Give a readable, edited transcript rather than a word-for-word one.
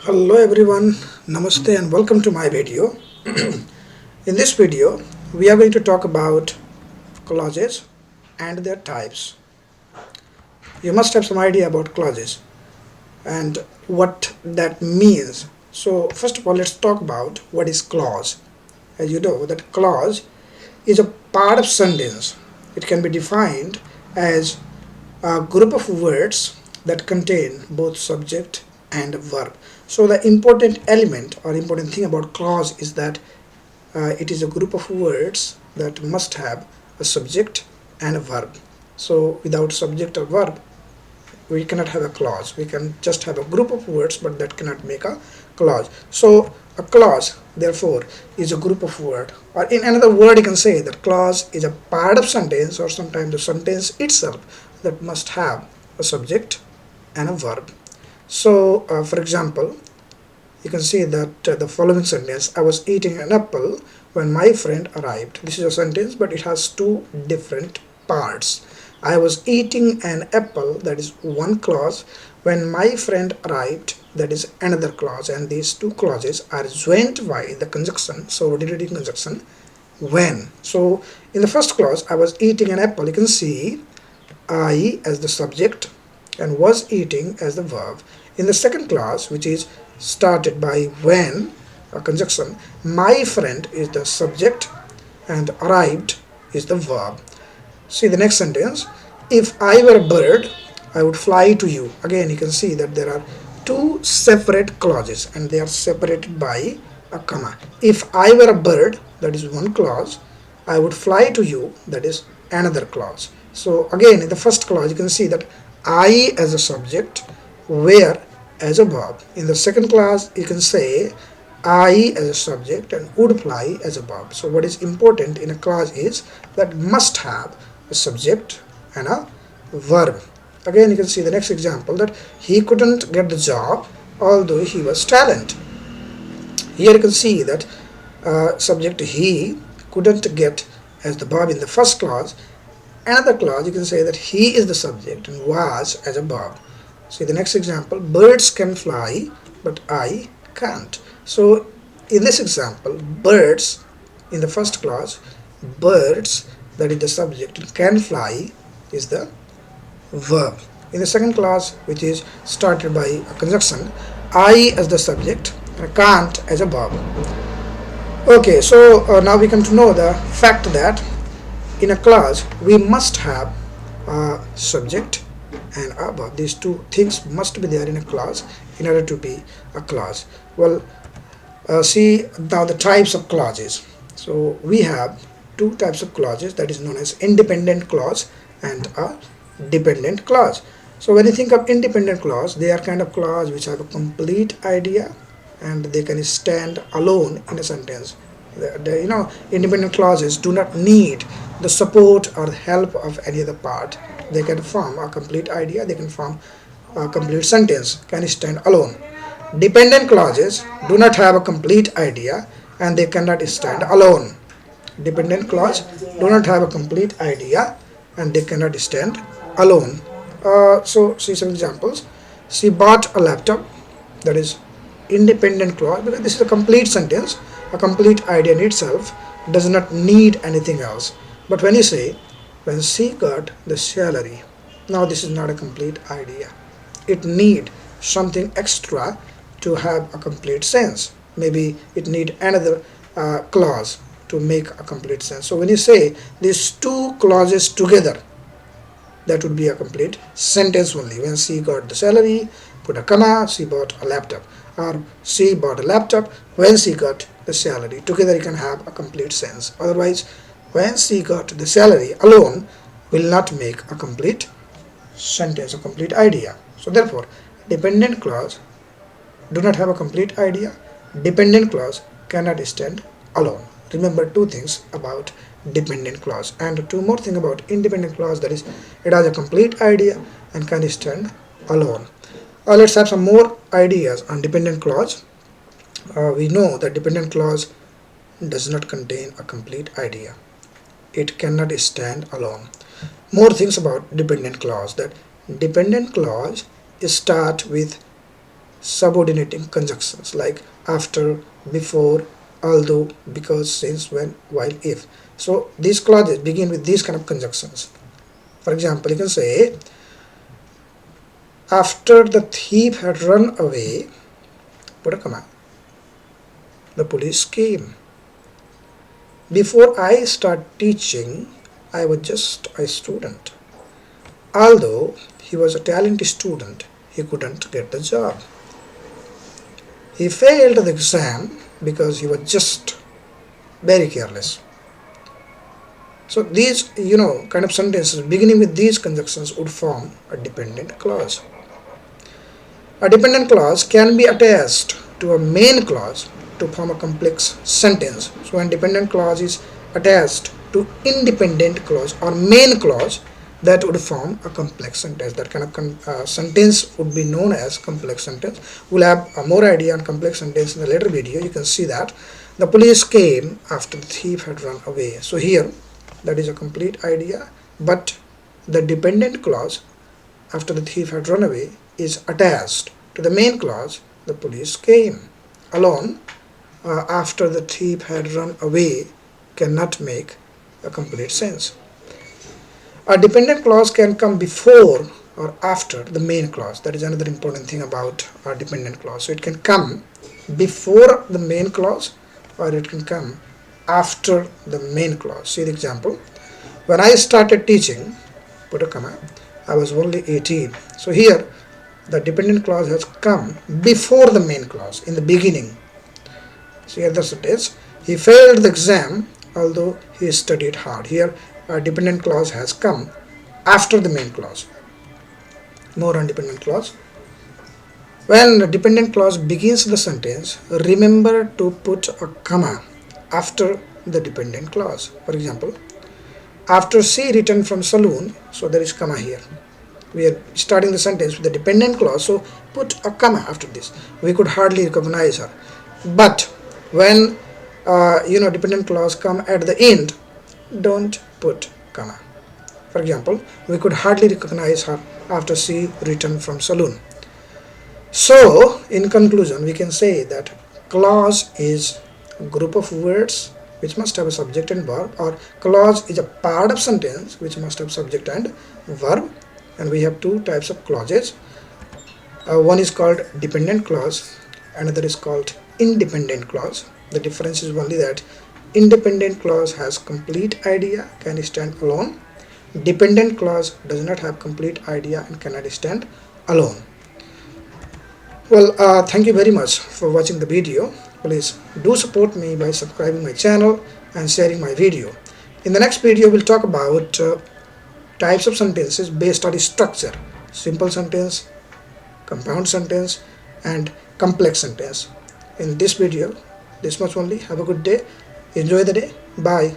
Hello everyone, Namaste and welcome to my video. In this video, we are going to talk about clauses and their types. You must have some idea about clauses and what that means. So first of all, let's talk about what is clause. As you know, that clause is a part of sentence. It can be defined as a group of words that contain both subject and verb. So the important element or important thing about clause is that it is a group of words that must have a subject and a verb. So without subject or verb, we cannot have a clause. We can just have a group of words, but that cannot make a clause. So a clause, therefore, is a group of words. Or in another word, you can say that clause is a part of sentence, or sometimes the sentence itself, that must have a subject and a verb. So, for example, you can see that the following sentence: I was eating an apple when my friend arrived. This is a sentence, but it has two different parts. I was eating an apple, that is one clause. When my friend arrived, that is another clause. And these two clauses are joined by the conjunction, so rotating conjunction, when. So in the first clause, I was eating an apple, you can see I as the subject and was eating as the verb. In the second clause, which is started by when, a conjunction, my friend is the subject and arrived is the verb. See the next sentence: if I were a bird, I would fly to you. Again, you can see that there are two separate clauses and they are separated by a comma. If I were a bird, that is one clause. I would fly to you, that is another clause. So again, in the first clause, you can see that I as a subject, were as a verb. In the second clause, you can say I as a subject and would fly as a verb. So what is important in a clause is that must have a subject and a verb. Again, you can see the next example, that he couldn't get the job although he was talent. Here you can see that subject he couldn't get as the verb in the first clause. Another clause, you can say that he is the subject and was as a verb. See the next example: birds can fly but I can't. So in this example, birds in the first clause, birds, that is the subject, and can fly is the verb. In the second clause, which is started by a conjunction, I as the subject and can't as a verb. Okay, so now we come to know the fact that in a clause we must have a subject and a verb. These two things must be there in a clause in order to be a clause. Well, see now the types of clauses. So we have two types of clauses, that is known as independent clause and a dependent clause. So when you think of independent clause, they are kind of clause which have a complete idea and they can stand alone in a sentence. Independent clauses do not need the support or the help of any other part. They can form a complete idea, they can form a complete sentence, can stand alone. Dependent clauses do not have a complete idea and they cannot stand alone. Dependent clause do not have a complete idea and they cannot stand alone. So see some examples. She bought a laptop, that is independent clause because this is a complete sentence, a complete idea in itself, does not need anything else. But when you say when she got the salary, now this is not a complete idea. It need something extra to have a complete sense. Maybe it need another clause to make a complete sense. So when you say these two clauses together, that would be a complete sentence only. When she got the salary, put a comma, she bought a laptop, or she bought a laptop when she got the salary. Together you can have a complete sense. Otherwise, when she got the salary alone will not make a complete sentence, a complete idea. So therefore, dependent clause do not have a complete idea. Dependent clause cannot stand alone. Remember two things about dependent clause, and two more things about independent clause, that is it has a complete idea and can stand alone. Let's have some more ideas on dependent clause. We know that dependent clause does not contain a complete idea. It cannot stand alone. More things about dependent clause, that dependent clause start with subordinating conjunctions like after, before, although, because, since, when, while, if. So these clauses begin with these kind of conjunctions. For example, you can say, after the thief had run away, put a comma, the police came. Before I start teaching, I was just a student. Although he was a talented student, he couldn't get the job. He failed the exam because he was just very careless. So these, kind of sentences beginning with these conjunctions would form a dependent clause. A dependent clause can be attached to a main clause to form a complex sentence. So when dependent clause is attached to independent clause or main clause, that would form a complex sentence. That kind of sentence would be known as complex sentence. We'll have a more idea on complex sentence in the later video. You can see that the police came after the thief had run away. So here, that is a complete idea, but the dependent clause after the thief had run away is attached to the main clause, the police came. Alone, after the thief had run away, cannot make a complete sense. A dependent clause can come before or after the main clause. That is another important thing about a dependent clause. So it can come before the main clause or it can come after the main clause. See the example. When I started teaching, put a comma, I was only 18. So here the dependent clause has come before the main clause in the beginning. So here the sentence, he failed the exam although he studied hard. Here a dependent clause has come after the main clause. More on dependent clause. When the dependent clause begins the sentence, remember to put a comma after the dependent clause. For example, after she returned from saloon, so there is comma here. We are starting the sentence with the dependent clause, so put a comma after this. We could hardly recognize her. But when dependent clause come at the end, don't put comma. For example, we could hardly recognize her after she returned from saloon. So in conclusion, we can say that clause is a group of words which must have a subject and verb, or clause is a part of sentence which must have subject and verb. And we have two types of clauses. One is called dependent clause, another is called independent clause. The difference is only that independent clause has complete idea, can stand alone. Dependent clause does not have complete idea and cannot stand alone. Well, thank you very much for watching the video. Please do support me by subscribing my channel and sharing my video. In the next video, we'll talk about types of sentences based on structure: simple sentence, compound sentence, and complex sentence. In this video, this much only. Have a good day. Enjoy the day. Bye.